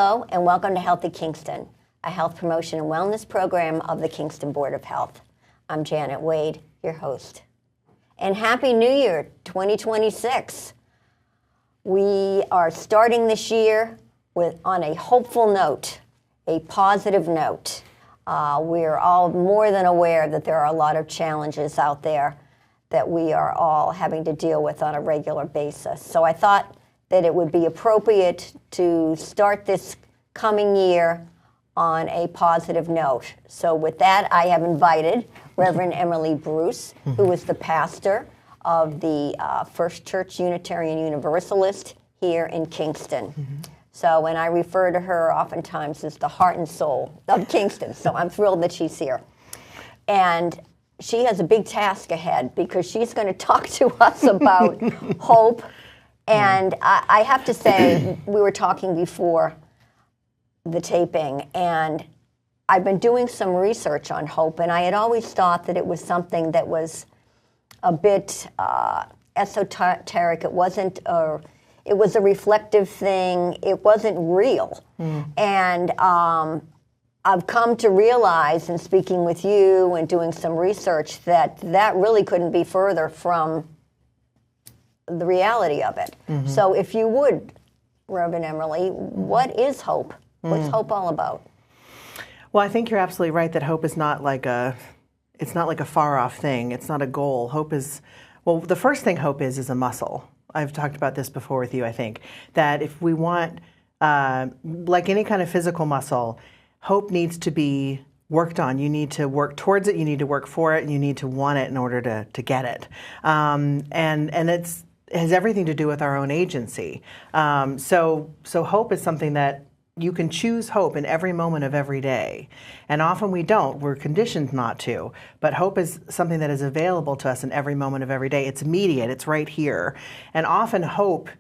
Hello, and welcome to Healthy Kingston, a health promotion and wellness program of the Kingston Board of Health. I'm Janet Wade, your host. And Happy New Year 2026. We are starting this year on a hopeful note, a positive note. We're all more than aware that there are a lot of challenges out there that we are all having to deal with on a regular basis. So I thought that it would be appropriate to start this coming year on a positive note. So with that, I have invited Reverend Emily Bruce, who is the pastor of the First Church Unitarian Universalist here in Kingston. So, and I refer to her oftentimes as the heart and soul of Kingston. So I'm thrilled that she's here. And she has a big task ahead because she's going to talk to us about hope. And I have to say, we were talking before the taping, and I've been doing some research on hope, and I had always thought that it was something that was a bit esoteric. It wasn't, it was a reflective thing. It wasn't real. And I've come to realize, in speaking with you and doing some research, that that really couldn't be further from the reality of it. So if you would, Reverend Emily, what is hope? What's hope all about? Well, I think you're absolutely right that hope is not like it's not like a far off thing. It's not a goal. Hope is, well, the first thing hope is a muscle. I've talked about this before with you, I think, that if we want, like any kind of physical muscle, hope needs to be worked on. You need to work towards it, you need to work for it, and you need to want it in order to get it. And it has everything to do with our own agency. So hope is something that you can choose hope in every moment of every day. And often we don't. We're conditioned not to. But hope is something that is available to us in every moment of every day. It's immediate. It's right here. And often hope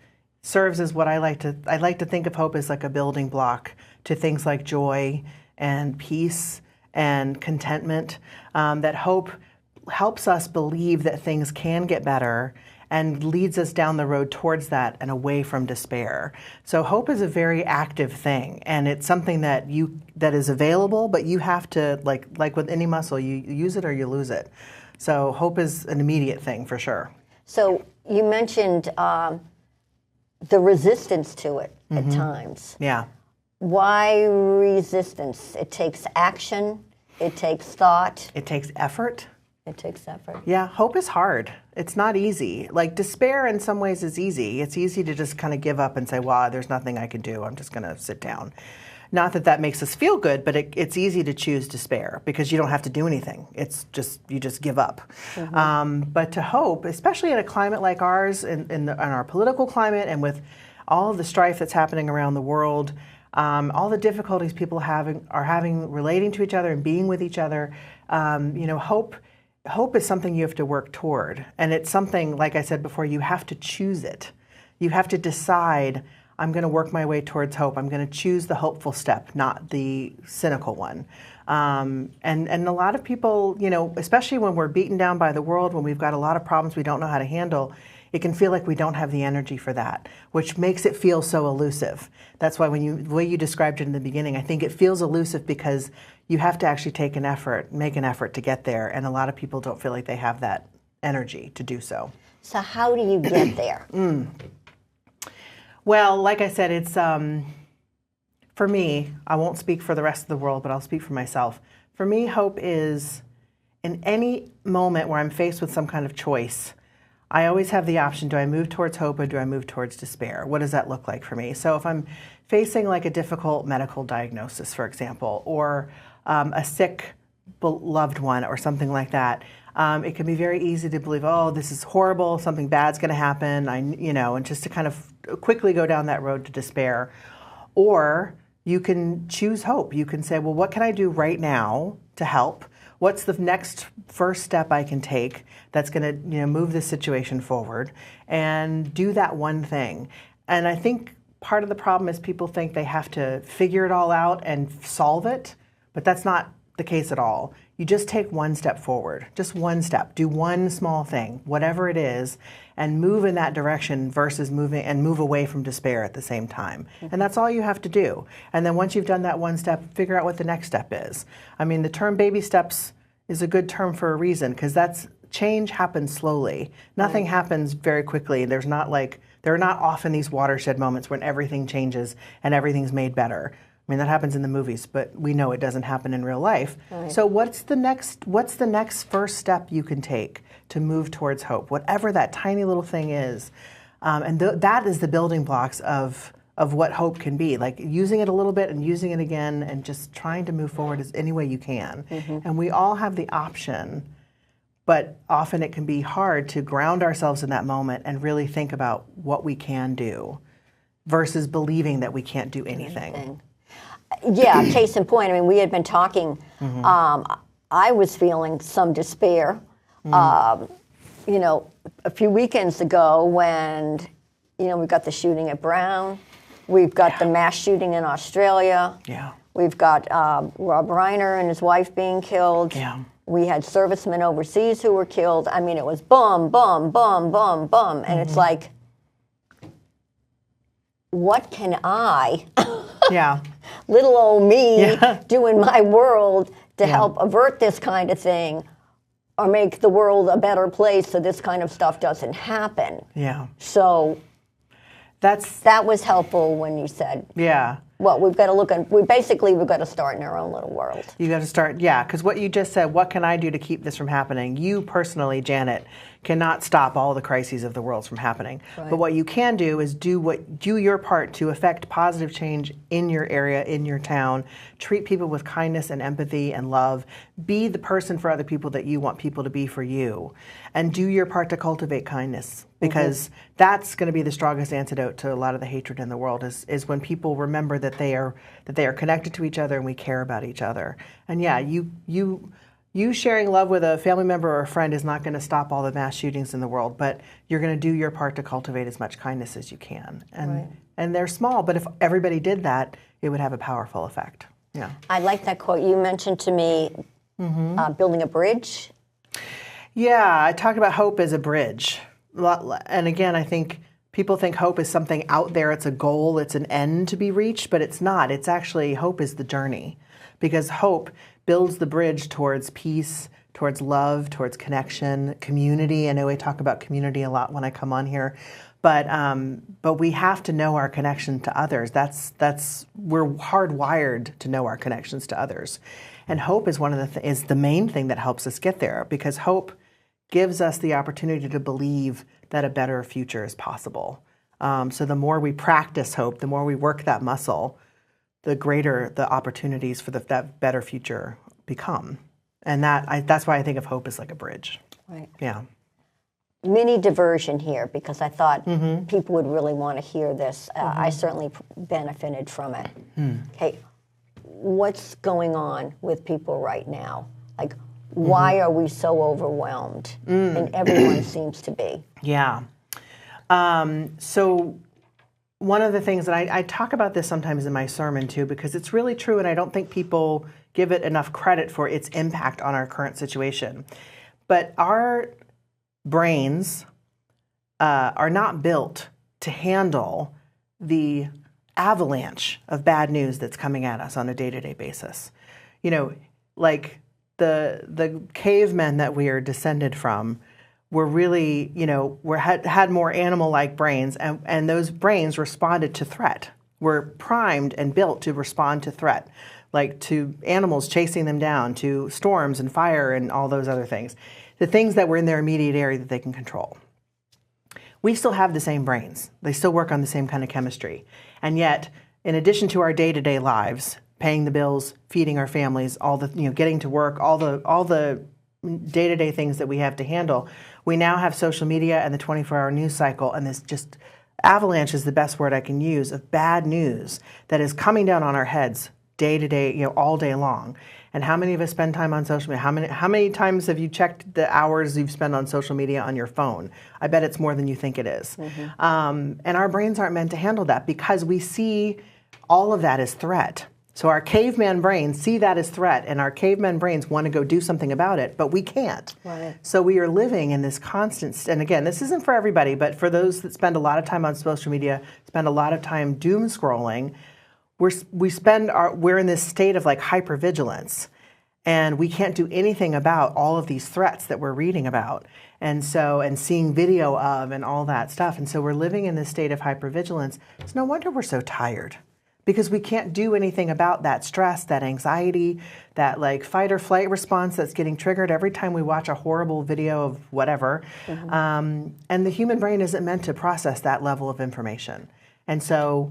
serves as what I like to think of hope as like a building block to things like joy and peace and contentment. That hope helps us believe that things can get better and leads us down the road towards that and away from despair. So hope is a very active thing, and it's something that is available, but you have to, like with any muscle, you use it or you lose it. So hope is an immediate thing for sure. So you mentioned the resistance to it at times. Yeah. Why resistance? It takes action, it takes thought. It takes effort. It takes effort. Yeah, hope is hard. It's not easy. Like despair in some ways is easy. It's easy to just kind of give up and say, well, there's nothing I can do. I'm just going to sit down. Not that that makes us feel good, but it's easy to choose despair because you don't have to do anything. It's just, you just give up. But to hope, especially in a climate like ours, in our political climate and with all of the strife that's happening around the world, all the difficulties people are having relating to each other and being with each other, hope is something you have to work toward. And it's something, like I said before, you have to choose it. You have to decide, I'm going to work my way towards hope. I'm going to choose the hopeful step, not the cynical one. And a lot of people, especially when we're beaten down by the world, when we've got a lot of problems we don't know how to handle, it can feel like we don't have the energy for that, which makes it feel so elusive. That's why the way you described it in the beginning, I think it feels elusive because you have to actually make an effort to get there, and a lot of people don't feel like they have that energy to do so. So how do you get there? Well, like I said, it's, for me, I won't speak for the rest of the world, but I'll speak for myself. For me, hope is in any moment where I'm faced with some kind of choice, I always have the option, do I move towards hope or do I move towards despair? What does that look like for me? So if I'm facing like a difficult medical diagnosis, for example, or a sick loved one or something like that, it can be very easy to believe, oh, this is horrible, something bad's going to happen, and just to kind of quickly go down that road to despair. Or you can choose hope. You can say, well, what can I do right now to help? What's the next first step I can take that's going to move this situation forward, and do that one thing? And I think part of the problem is people think they have to figure it all out and solve it, but that's not the case at all. you just take one step forward, just one step, do one small thing, whatever it is, and move in that direction versus move away from despair at the same time. And that's all you have to do. And then once you've done that one step, figure out what the next step is. I mean, the term baby steps is a good term for a reason, because change happens slowly. Nothing happens very quickly. There are not often these watershed moments when everything changes and everything's made better. I mean, that happens in the movies, but we know it doesn't happen in real life. Right. So what's the next first step you can take to move towards hope, whatever that tiny little thing is? And that is the building blocks of what hope can be, like using it a little bit and using it again and just trying to move forward as any way you can. And we all have the option, but often it can be hard to ground ourselves in that moment and really think about what we can do versus believing that we can't do anything. Yeah, case in point, I mean, we had been talking, I was feeling some despair, you know, a few weekends ago when, you know, we got the shooting at Brown, we've got the mass shooting in Australia, we've got Rob Reiner and his wife being killed, we had servicemen overseas who were killed. I mean, it was boom, boom, boom, boom, boom, and it's like, what can I, little old me, do in my world to help avert this kind of thing or make the world a better place so this kind of stuff doesn't happen? So that was helpful when you said, well, we've got to look at, we've got to start in our own little world. You got to start, because what you just said, what can I do to keep this from happening? You personally, Janet, cannot stop all the crises of the world from happening. But what you can do is do your part to affect positive change in your area, in your town. Treat people with kindness and empathy and love. Be the person for other people that you want people to be for you. And do your part to cultivate kindness, because that's going to be the strongest antidote to a lot of the hatred in the world, is when people remember that they are connected to each other and we care about each other. And you sharing love with a family member or a friend is not going to stop all the mass shootings in the world, but you're going to do your part to cultivate as much kindness as you can. And they're small, but if everybody did that, it would have a powerful effect. I like that quote you mentioned to me, building a bridge. I talked about hope as a bridge. And again, I think people think hope is something out there, it's a goal, it's an end to be reached, but it's not. It's actually, hope is the journey, because hope builds the bridge towards peace, towards love, towards connection, community. I know I talk about community a lot when I come on here, but we have to know our connection to others. We're hardwired to know our connections to others, and hope is is the main thing that helps us get there, because hope gives us the opportunity to believe that a better future is possible. So the more we practice hope, the more we work that muscle, the greater the opportunities for that better future become. And that's why I think of hope as like a bridge. Mini diversion here, because I thought people would really want to hear this. I certainly benefited from it. Okay, what's going on with people right now? Like, why are we so overwhelmed? And everyone seems to be. So one of the things that I talk about this sometimes in my sermon too, because it's really true, and I don't think people give it enough credit for its impact on our current situation. But our brains are not built to handle the avalanche of bad news that's coming at us on a day-to-day basis. You know, like the cavemen that we are descended from were really, had more animal-like brains, and those brains responded to threat, were primed and built to respond to threat, like to animals chasing them down, to storms and fire and all those other things, the things that were in their immediate area that they can control. We still have the same brains. They still work on the same kind of chemistry. And yet, in addition to our day-to-day lives, paying the bills, feeding our families, all the, getting to work, all the day-to-day things that we have to handle, we now have social media and the 24-hour news cycle, and this just avalanche is the best word I can use of bad news that is coming down on our heads day to day, all day long. And how many of us spend time on social media? How many times have you checked the hours you've spent on social media on your phone? I bet it's more than you think it is. And our brains aren't meant to handle that, because we see all of that as threat. So our caveman brains see that as threat, and our caveman brains want to go do something about it, but we can't. Right. So we are living in this constant, and again, this isn't for everybody, but for those that spend a lot of time on social media, spend a lot of time doom scrolling, we're in this state of like hypervigilance, and we can't do anything about all of these threats that we're reading about, and seeing video of and all that stuff. And so we're living in this state of hypervigilance. It's no wonder we're so tired, because we can't do anything about that stress, that anxiety, that like fight or flight response that's getting triggered every time we watch a horrible video of whatever. And the human brain isn't meant to process that level of information. And so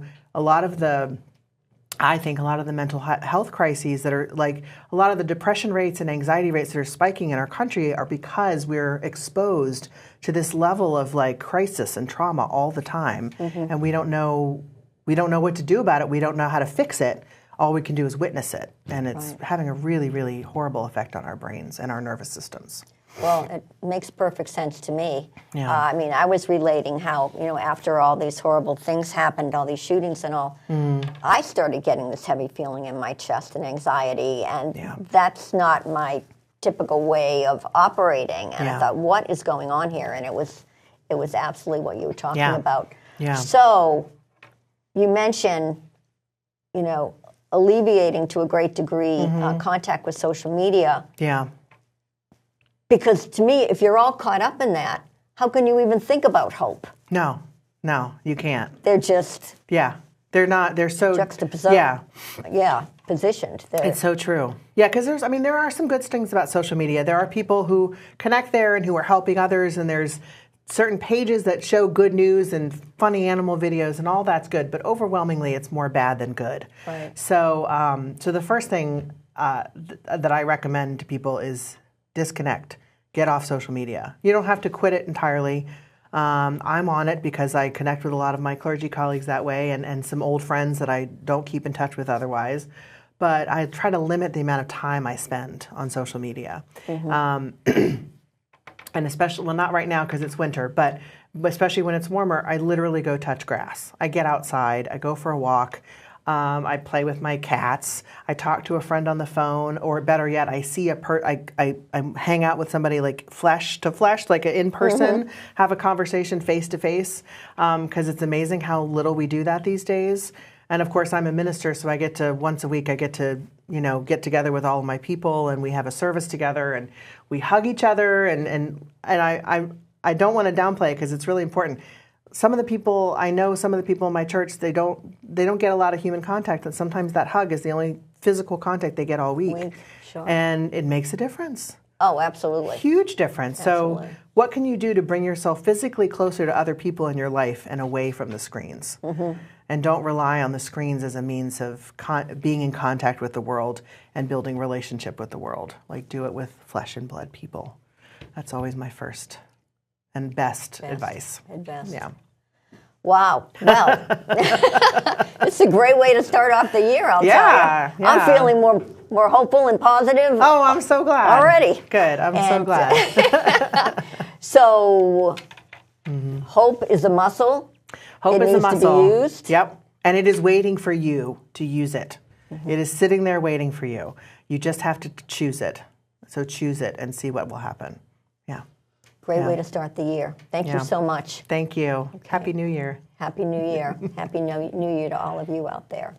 I think a lot of the mental health crises that are like a lot of the depression rates and anxiety rates that are spiking in our country are because we're exposed to this level of like crisis and trauma all the time. And we don't know what to do about it. We don't know how to fix it. All we can do is witness it. And it's having a really, really horrible effect on our brains and our nervous systems. Well, it makes perfect sense to me. Yeah. I mean, I was relating how, after all these horrible things happened, all these shootings and all, I started getting this heavy feeling in my chest and anxiety, and that's not my typical way of operating. And I thought, what is going on here? And it was absolutely what you were talking about. Yeah. So you mentioned, alleviating to a great degree contact with social media. Yeah. Because to me, if you're all caught up in that, how can you even think about hope? No, you can't. They're just they're not. They're so juxtaposed. Positioned. It's so true. Yeah, because there are some good things about social media. There are people who connect there and who are helping others, and there's certain pages that show good news and funny animal videos, and all that's good. But overwhelmingly, it's more bad than good. Right. So, so the first thing that I recommend to people is disconnect. Get off social media. You don't have to quit it entirely. I'm on it because I connect with a lot of my clergy colleagues that way, and some old friends that I don't keep in touch with otherwise. But I try to limit the amount of time I spend on social media. And especially, well, not right now because it's winter, but especially when it's warmer, I literally go touch grass. I get outside. I go for a walk. I play with my cats. I talk to a friend on the phone, or better yet, I see I hang out with somebody like flesh to flesh, like in person, have a conversation face to face, because it's amazing how little we do that these days. And of course, I'm a minister, so I get to once a week, I get to get together with all of my people, and we have a service together, and we hug each other, and I don't want to downplay it because it's really important. Some of the people in my church, they don't get a lot of human contact, and sometimes that hug is the only physical contact they get all week. Sure. And it makes a difference. Oh, absolutely. Huge difference. Absolutely. So what can you do to bring yourself physically closer to other people in your life and away from the screens? And don't rely on the screens as a means of being in contact with the world and building relationship with the world. Like, do it with flesh and blood people. That's always my first and best advice. Yeah. Wow. Well, it's a great way to start off the year, I'll tell you. Yeah. I'm feeling more hopeful and positive. Oh, I'm so glad. Already. Good. I'm so glad. So, hope is a muscle. Hope is a muscle. It needs to be used. Yep. And it is waiting for you to use it. It is sitting there waiting for you. You just have to choose it. So choose it and see what will happen. Yeah. Great way to start the year. Thank you so much. Thank you. Okay. Happy New Year. Happy New Year. Happy New Year to all of you out there.